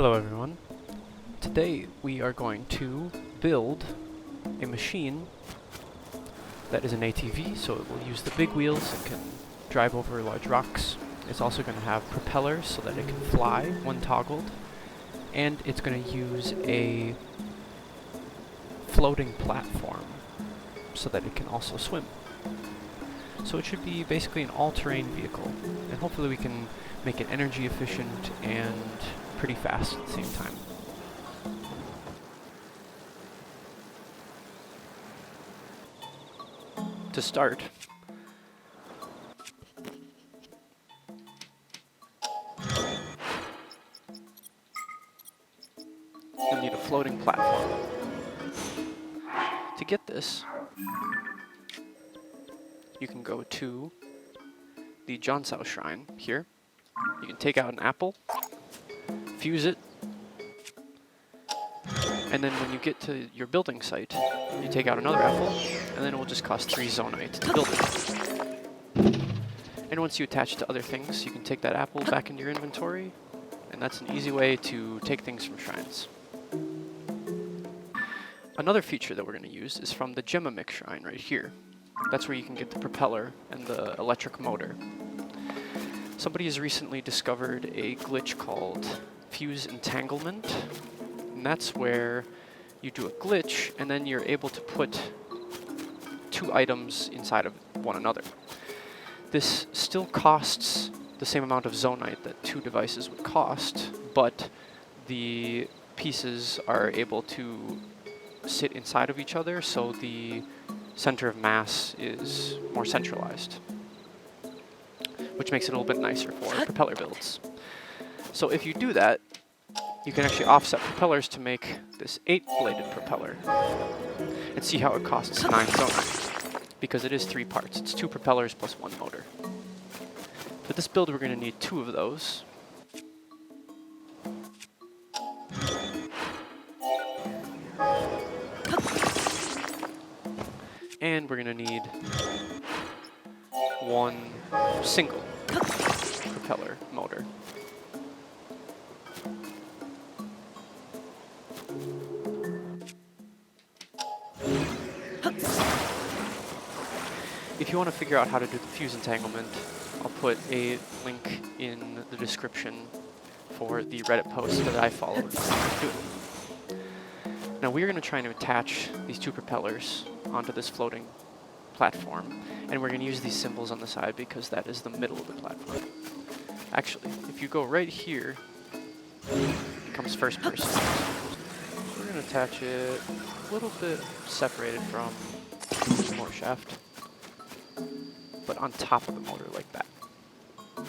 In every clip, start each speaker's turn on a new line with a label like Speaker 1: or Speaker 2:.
Speaker 1: Hello everyone. Today we are going to build a machine that is an ATV, so it will use the big wheels and can drive over large rocks. It's also going to have propellers so that it can fly when toggled, and it's going to use a floating platform so that it can also swim. So it should be basically an all-terrain vehicle, and hopefully we can make it energy efficient and pretty fast at the same time. To start, you'll need a floating platform. To get this, you can go to the Jonsao Shrine here. You can take out an apple, fuse it, and then when you get to your building site, you take out another apple, and then it will just cost 3 zonite to build it. And once you attach it to other things, you can take that apple back into your inventory, and that's an easy way to take things from shrines. Another feature that we're going to use is from the Gemamic Shrine right here. That's where you can get the propeller and the electric motor. Somebody has recently discovered a glitch called fuse entanglement, and that's where you do a glitch and then you're able to put 2 items inside of one another. This still costs the same amount of zonite that 2 devices would cost, but the pieces are able to sit inside of each other, so the center of mass is more centralized, which makes it a little bit nicer for propeller builds. So if you do that, you can actually offset propellers to make this 8-bladed propeller. And see how it costs 9 zonite, because it is 3 parts. It's 2 propellers plus 1 motor. For this build, we're going to need 2 of those. And we're going to need 1 single propeller motor. If you want to figure out how to do the fuse entanglement, I'll put a link in the description for the Reddit post that I followed. Now we're going to try to attach these 2 propellers onto this floating platform, and we're going to use these symbols on the side because that is the middle of the platform. Actually, if you go right here, it becomes first person. We're going to attach it a little bit separated from the motor shaft, but on top of the motor like that. And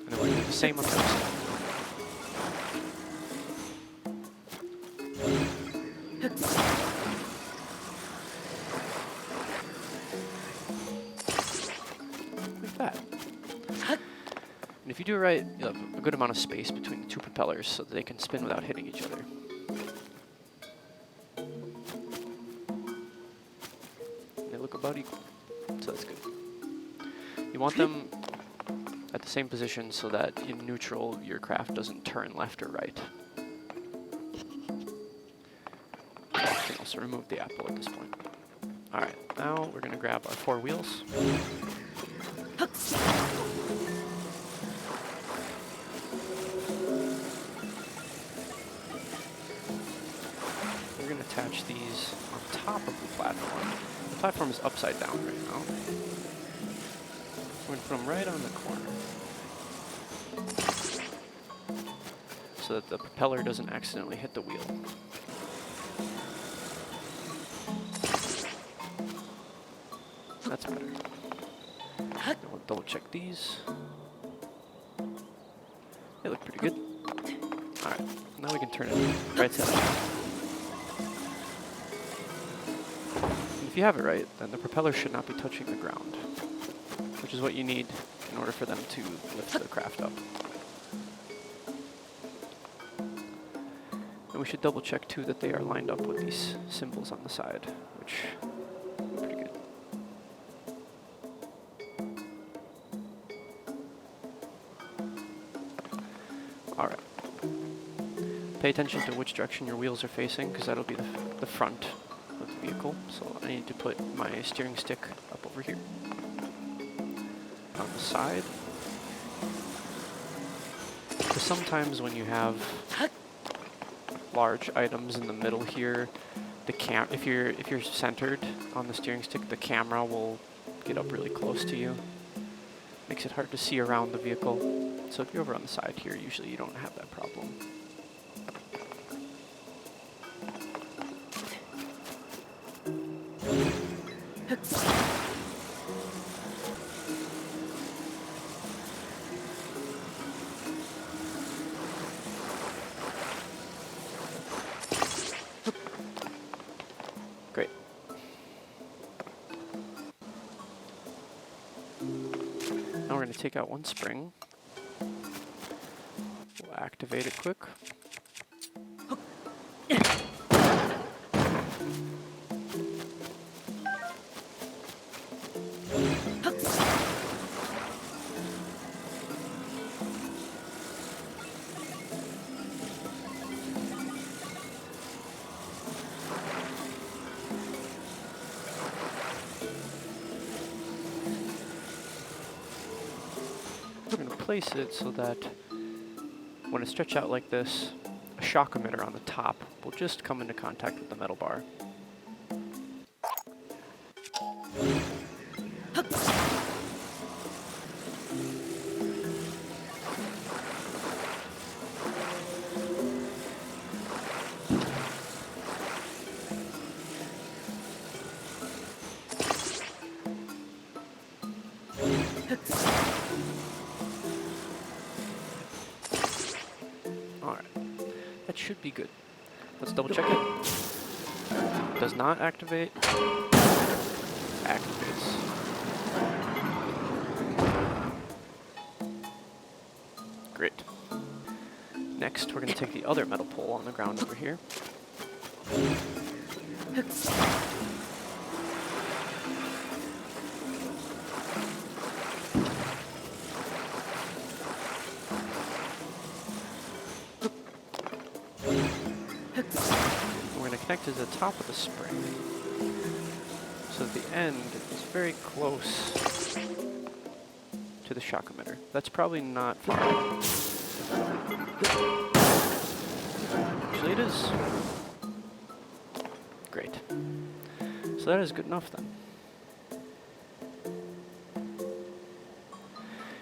Speaker 1: then we're going to do the same on the other side. Like that. And if you do it right, you'll have a good amount of space between the 2 propellers so that they can spin without hitting each other. They look about equal, so that's good. You want them at the same position so that in neutral your craft doesn't turn left or right. You can also remove the apple at this point. Alright, now we're going to grab our 4 wheels. We're going to attach these on top of the platform. The platform is upside down right now. We're going to put them right on the corner so that the propeller doesn't accidentally hit the wheel. That's better. Now we'll double check these. They look pretty good. Alright, now we can turn it right side up. And if you have it right, then the propeller should not be touching the ground, which is what you need in order for them to lift the craft up. And we should double check too that they are lined up with these symbols on the side, which are pretty good. Alright. Pay attention to which direction your wheels are facing, because that'll be the front of the vehicle. So I need to put my steering stick up over here. On the side. So sometimes when you have large items in the middle here, if you're centered on the steering stick, the camera will get up really close to you. Makes it hard to see around the vehicle. So if you're over on the side here, usually you don't have that problem. Great. Now we're going to take out one spring. We'll activate it quick. We're going to place it so that when it's stretched out like this, a shock emitter on the top will just come into contact with the metal bar. Alright, that should be good. Let's double check it. Does not activate. Activates. Great. Next, we're going to take the other metal pole on the ground over here. We're going to connect to the top of the spring, so that the end is very close to the shock emitter. That's probably not far. Actually, it is. Great. So that is good enough then.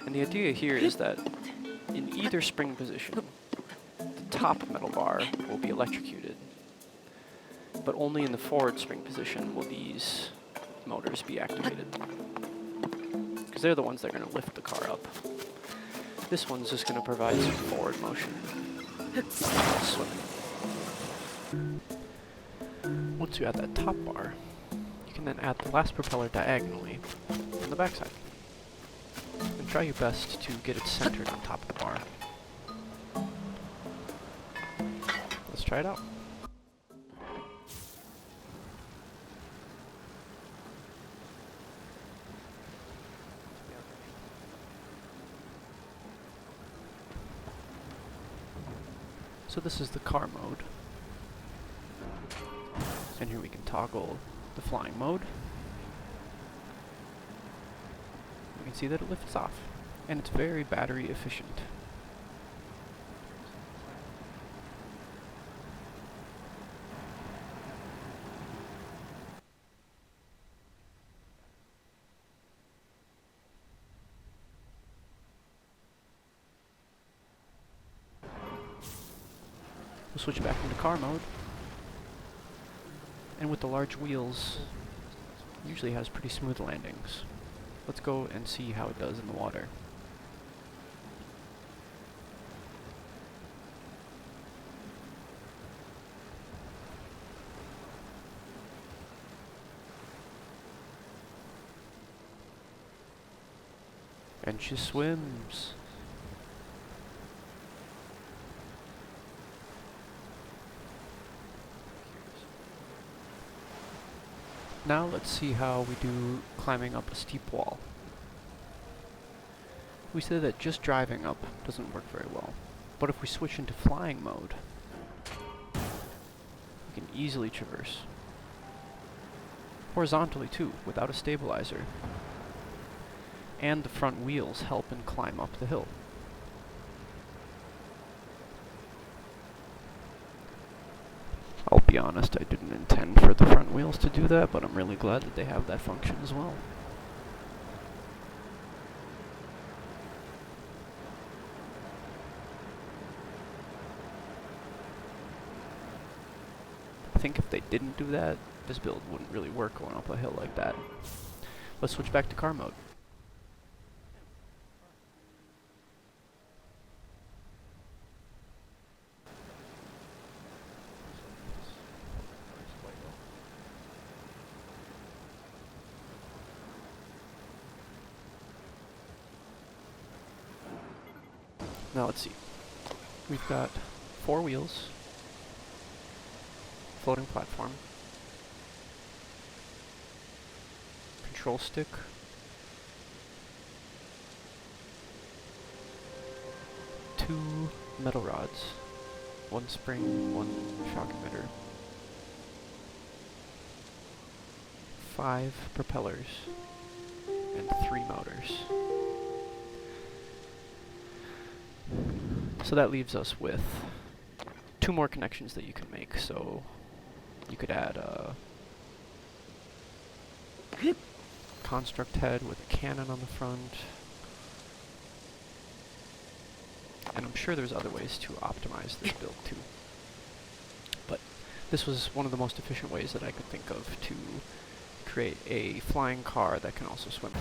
Speaker 1: And the idea here is that in either spring position, the top metal bar will be electrocuted, but only in the forward spring position will these motors be activated, because they're the ones that are going to lift the car up. This one's just going to provide some forward motion while swimming. Once you add that top bar, you can then add the last propeller diagonally on the backside. And try your best to get it centered on top of the bar. Let's try it out. So this is the car mode. And here we can toggle the flying mode. You can see that it lifts off, and it's very battery efficient. We'll switch back into car mode. And with the large wheels, it usually has pretty smooth landings. Let's go and see how it does in the water. And she swims. Now let's see how we do climbing up a steep wall. We said that just driving up doesn't work very well. But if we switch into flying mode, we can easily traverse. Horizontally too, without a stabilizer. And the front wheels help and climb up the hill. I'll be honest, I didn't intend for the front wheels to do that, but I'm really glad that they have that function as well. I think if they didn't do that, this build wouldn't really work going up a hill like that. Let's switch back to car mode. Now let's see. We've got 4 wheels, floating platform, control stick, two metal rods, 1 spring, 1 shock emitter, 5 propellers, and 3 motors. So that leaves us with 2 more connections that you can make. So you could add a construct head with a cannon on the front. And I'm sure there's other ways to optimize this build too. But this was one of the most efficient ways that I could think of to create a flying car that can also swim.